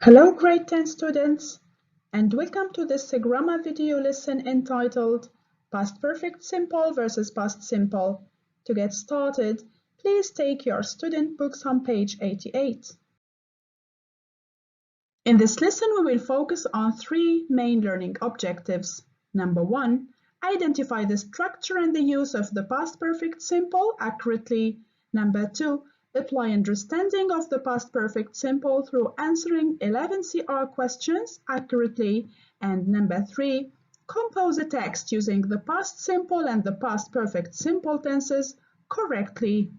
Hello grade 10 students, and welcome to this grammar video lesson entitled Past Perfect Simple versus Past Simple. To get started, please take your student books on page 88. In this lesson, we will focus on three main learning objectives. Number 1, identify the structure and the use of the past perfect simple accurately. Number 2, apply understanding of the past perfect simple through answering 11 CR questions accurately. And number 3, compose a text using the past simple and the past perfect simple tenses correctly.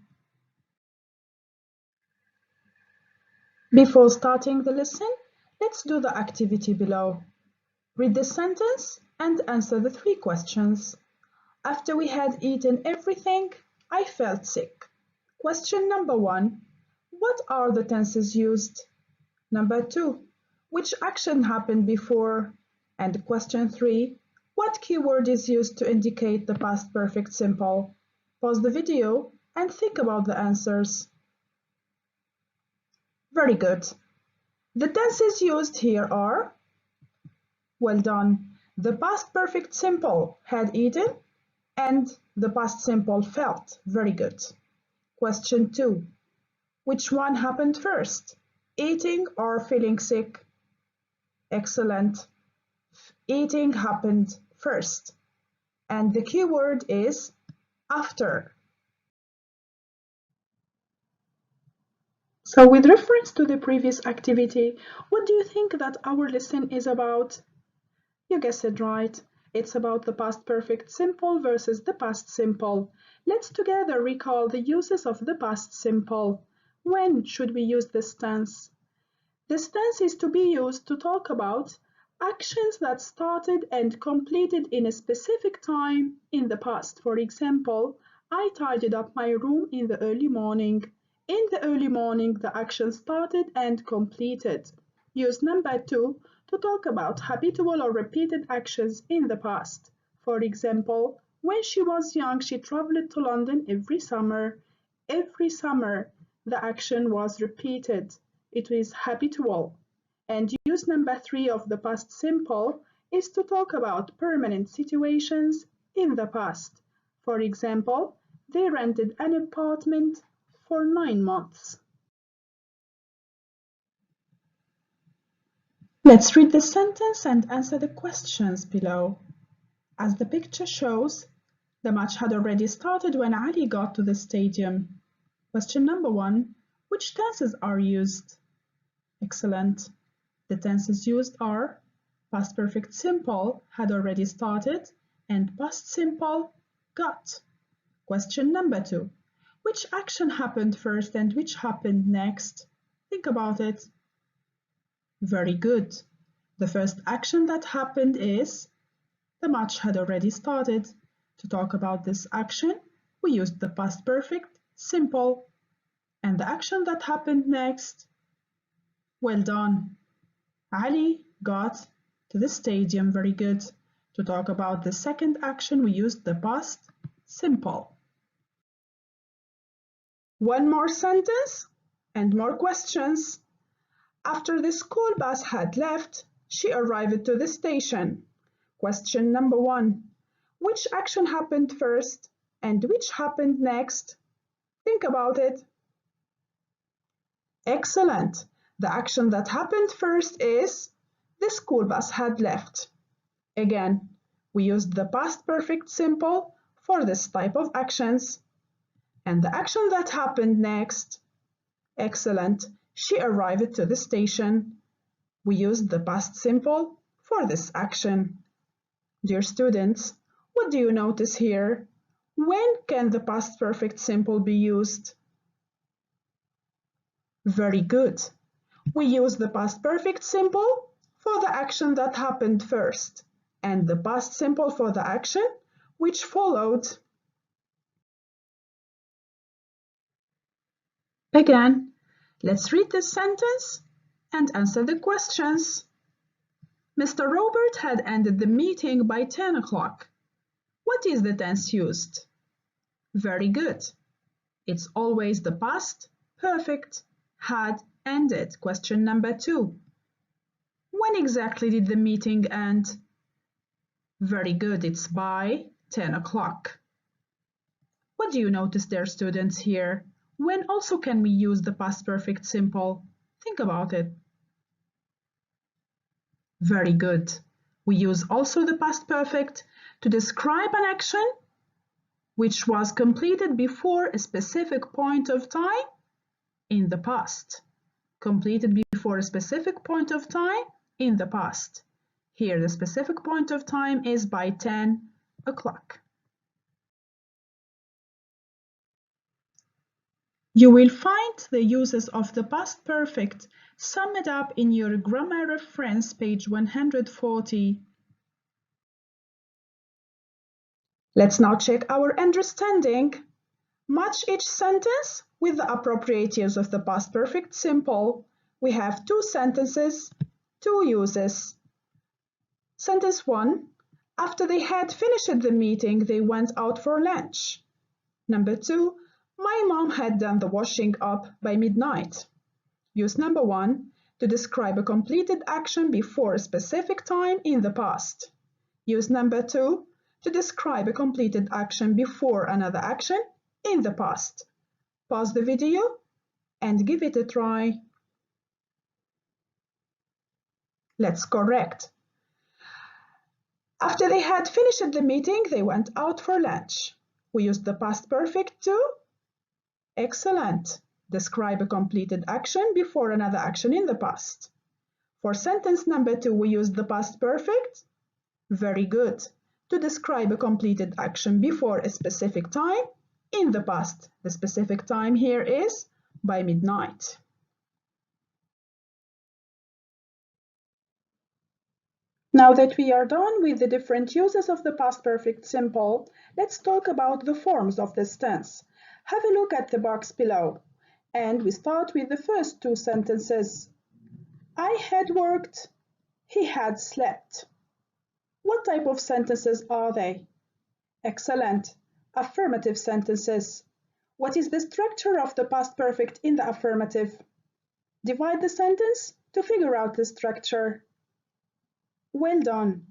Before starting the lesson, let's do the activity below. Read the sentence and answer the three questions. After we had eaten everything, I felt sick. Question number 1. What are the tenses used? Number 2. Which action happened before? And question 3. What keyword is used to indicate the past perfect simple? Pause the video and think about the answers. Very good. The tenses used here are: well done. The past perfect simple had eaten and the past simple felt. Very good. Question 2. Which one happened first? Eating or feeling sick? Excellent. Eating happened first. And the keyword is after. So with reference to the previous activity, what do you think that our lesson is about? You guessed it right. It's about the past perfect simple versus the past simple. Let's together recall the uses of the past simple. When should we use this tense? This tense is to be used to talk about actions that started and completed in a specific time in the past. For example, I tidied up my room in the early morning. In the early morning, the action started and completed. Use number 2 to talk about habitual or repeated actions in the past. For example, when she was young, she traveled to London every summer. Every summer, the action was repeated. It is habitual. And use number 3 of the past simple is to talk about permanent situations in the past. For example, they rented an apartment for 9 months. Let's read the sentence and answer the questions below. As the picture shows, the match had already started when Ali got to the stadium. Question number 1. Which tenses are used? Excellent. The tenses used are past perfect simple, had already started, and past simple, got. Question number 2. Which action happened first and which happened next? Think about it. Very good. The first action that happened is the match had already started. To talk about this action, we used the past perfect simple. And the action that happened next, well done. Ali got to the stadium. Very good. To talk about the second action, we used the past simple. One more sentence and more questions. After the school bus had left, she arrived to the station. Question number 1. Which action happened first and which happened next? Think about it. Excellent. The action that happened first is the school bus had left. Again, we used the past perfect simple for this type of actions. And the action that happened next, excellent. She arrived to the station. We used the past simple for this action. Dear students, what do you notice here? When can the past perfect simple be used? Very good. We use the past perfect simple for the action that happened first, and the past simple for the action which followed. Again, let's read this sentence and answer the questions. Mr. Robert had ended the meeting by 10 o'clock. What is the tense used? Very good. It's always the past perfect had ended. Question number 2. When exactly did the meeting end? Very good, it's by 10 o'clock. What do you notice there, students, here? When also can we use the past perfect simple? Think about it. Very good. We use also the past perfect to describe an action which was completed before a specific point of time in the past. Completed before a specific point of time in the past. Here the specific point of time is by 10 o'clock. You will find the uses of the past perfect summed up in your grammar reference, page 140. Let's now check our understanding. Match each sentence with the appropriate use of the past perfect simple. We have two sentences, two uses. Sentence 1. After they had finished the meeting, they went out for lunch. Number 2. My mom had done the washing up by midnight. Use number 1 to describe a completed action before a specific time in the past. Use number 2 to describe a completed action before another action in the past. Pause the video and give it a try. Let's correct. After they had finished the meeting, they went out for lunch. We used the past perfect to excellent. Describe a completed action before another action in the past. For sentence number 2, we used the past perfect very good to describe a completed action before a specific time in the past. The specific time here is by midnight. Now that we are done with the different uses of the past perfect simple, let's talk about the forms of this tense. Have a look at the box below. And we start with the first two sentences. I had worked, he had slept. What type of sentences are they? Excellent. Affirmative sentences. What is the structure of the past perfect in the affirmative? Divide the sentence to figure out the structure. Well done.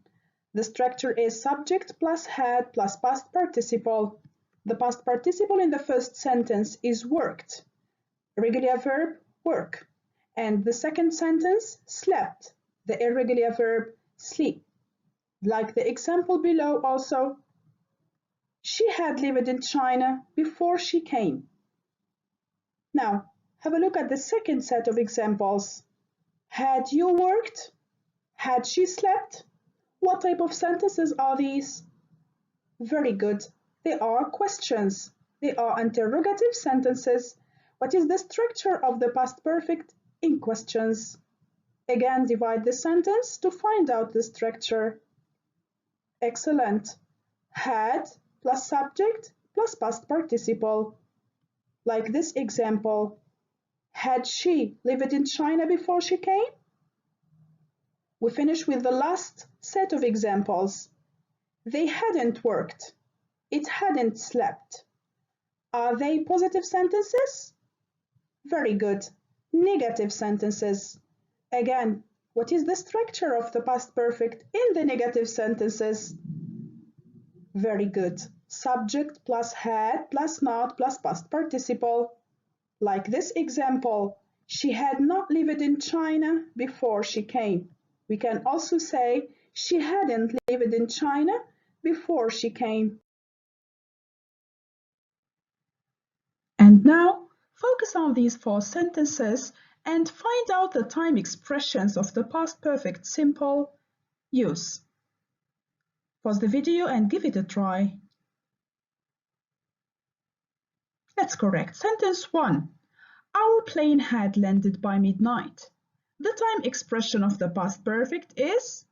The structure is subject plus had plus past participle. The past participle in the first sentence is worked. Irregular verb, work. And the second sentence, slept. The irregular verb, sleep. Like the example below also, she had lived in China before she came. Now, have a look at the second set of examples. Had you worked? Had she slept? What type of sentences are these? Very good. They are questions. They are interrogative sentences. What is the structure of the past perfect in questions? Again, divide the sentence to find out the structure. Excellent. Had plus subject plus past participle. Like this example. Had she lived in China before she came? We finish with the last set of examples. They hadn't worked. It hadn't slept. Are they positive sentences? Very good. Negative sentences. Again, what is the structure of the past perfect in the negative sentences? Very good. Subject plus had plus not plus past participle. Like this example, she had not lived in China before she came. We can also say she hadn't lived in China before she came. And now, focus on these four sentences and find out the time expressions of the past perfect simple use. Pause the video and give it a try. Let's correct. Sentence 1. Our plane had landed by midnight. The time expression of the past perfect is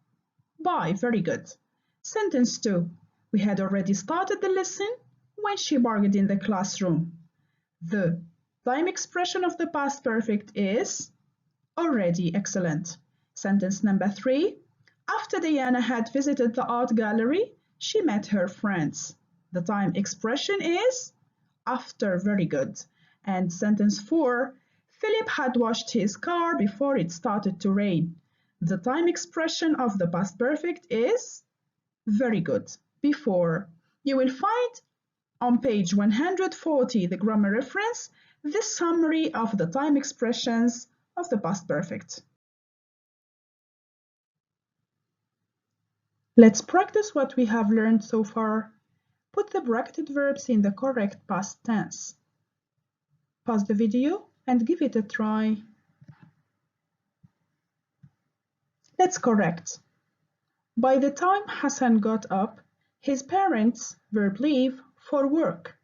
by. Very good. Sentence 2. We had already started the lesson when she barked in the classroom. The time expression of the past perfect is already. Excellent. Sentence number 3. After Diana had visited the art gallery, she met her friends. The time expression is after. Very good. And sentence 4. Philip had washed his car before it started to rain. The time expression of the past perfect is very good. Before. You will find on page 140, the grammar reference, this summary of the time expressions of the past perfect. Let's practice what we have learned so far. Put the bracketed verbs in the correct past tense. Pause the video and give it a try. Let's correct. By the time Hassan got up, his parents, verb leave, for work.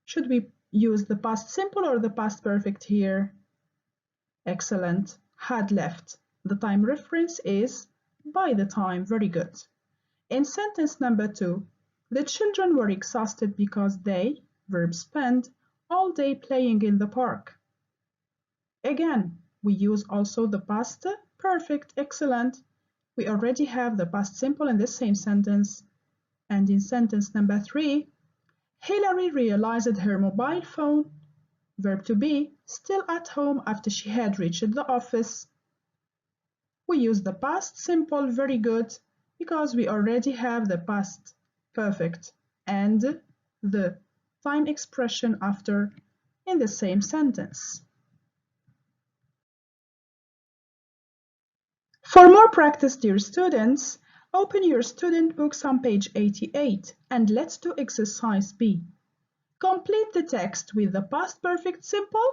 Should we use the past simple or the past perfect here? Excellent. Had left. The time reference is by the time. Very good. In sentence number 2, the children were exhausted because they, verb spend, all day playing in the park. Again, we use also the past perfect. Excellent. We already have the past simple in the same sentence. And in sentence number 3, Hillary realized her mobile phone, verb to be, still at home after she had reached the office. We use the past simple. Very good, because we already have the past perfect and the time expression after in the same sentence. For more practice, dear students, open your student books on page 88 and let's do exercise B. Complete the text with the past perfect simple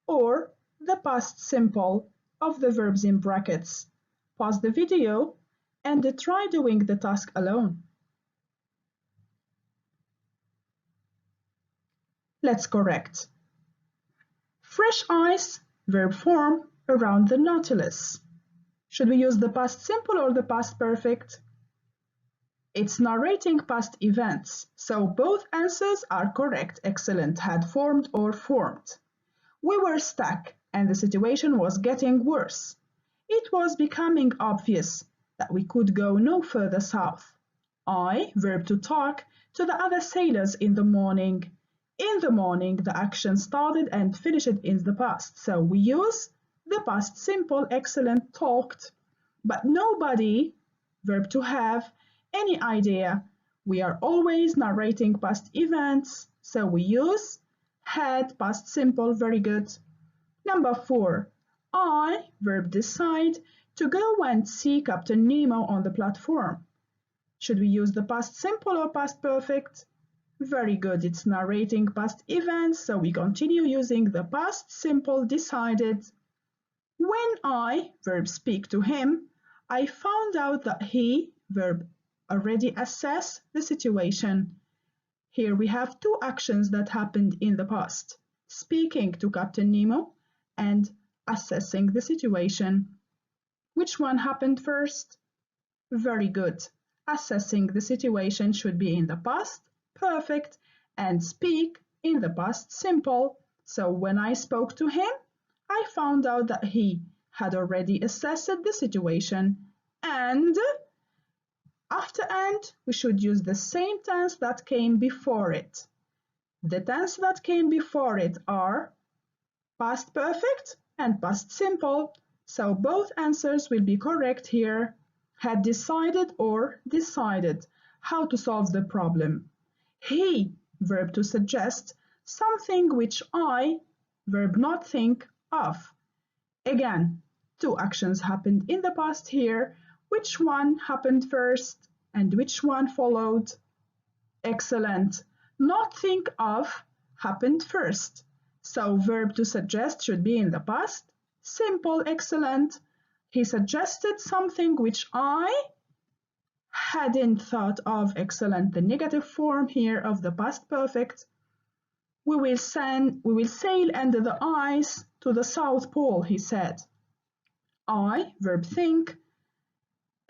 or the past simple of the verbs in brackets. Pause the video and try doing the task alone. Let's correct. Fresh ice, verb form, around the Nautilus. Should we use the past simple or the past perfect? It's narrating past events, so both answers are correct. Excellent. Had formed or formed. We were stuck and the situation was getting worse. It was becoming obvious that we could go no further south. I, verb to talk, to the other sailors in the morning. In the morning, the action started and finished in the past, so we use the past simple. Excellent. Talked. But nobody, verb to have, any idea. We are always narrating past events, so we use had, past simple. Very good. Number 4, I, verb decide, to go and see Captain Nemo on the platform. Should we use the past simple or past perfect? Very good, it's narrating past events, so we continue using the past simple. Decided. When I, verb speak to him, I found out that he, verb already assess the situation. Here we have two actions that happened in the past: speaking to Captain Nemo and assessing the situation. Which one happened first? Very good. Assessing the situation should be in the past perfect and speak in the past simple. So when I spoke to him, I found out that he had already assessed the situation. And after and, we should use the same tense that came before it. The tense that came before it are past perfect and past simple, so both answers will be correct here. Had decided or decided. How to solve the problem? He, verb to suggest, something which I, verb not think of. Again, two actions happened in the past here. Which one happened first and which one followed? Excellent. Not think of happened first. So verb to suggest should be in the past simple. Excellent. He suggested something which I hadn't thought of. Excellent. The negative form here of the past perfect. We will sail under the ice to the South Pole, he said. I, verb think,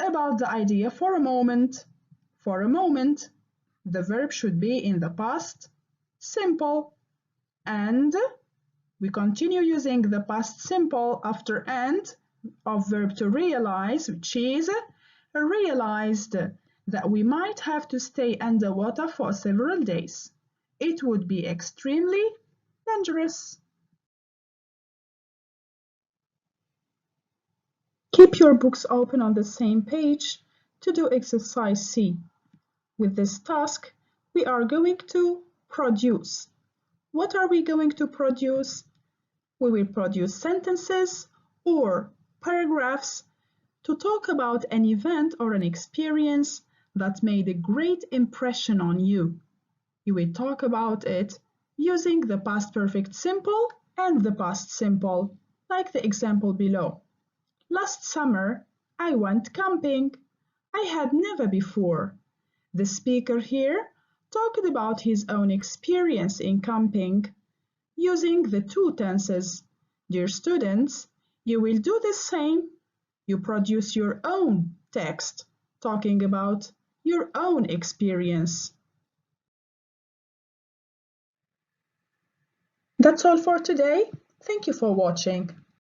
about the idea for a moment. For a moment, the verb should be in the past simple. And we continue using the past simple after and of verb to realize, which is realized that we might have to stay underwater for several days. It would be extremely dangerous. Keep your books open on the same page to do exercise C. With this task, we are going to produce. What are we going to produce? We will produce sentences or paragraphs to talk about an event or an experience that made a great impression on you. You will talk about it using the past perfect simple and the past simple, like the example below. Last summer, I went camping. I had never before. The speaker here talked about his own experience in camping using the two tenses. Dear students, you will do the same. You produce your own text talking about your own experience. That's all for today. Thank you for watching.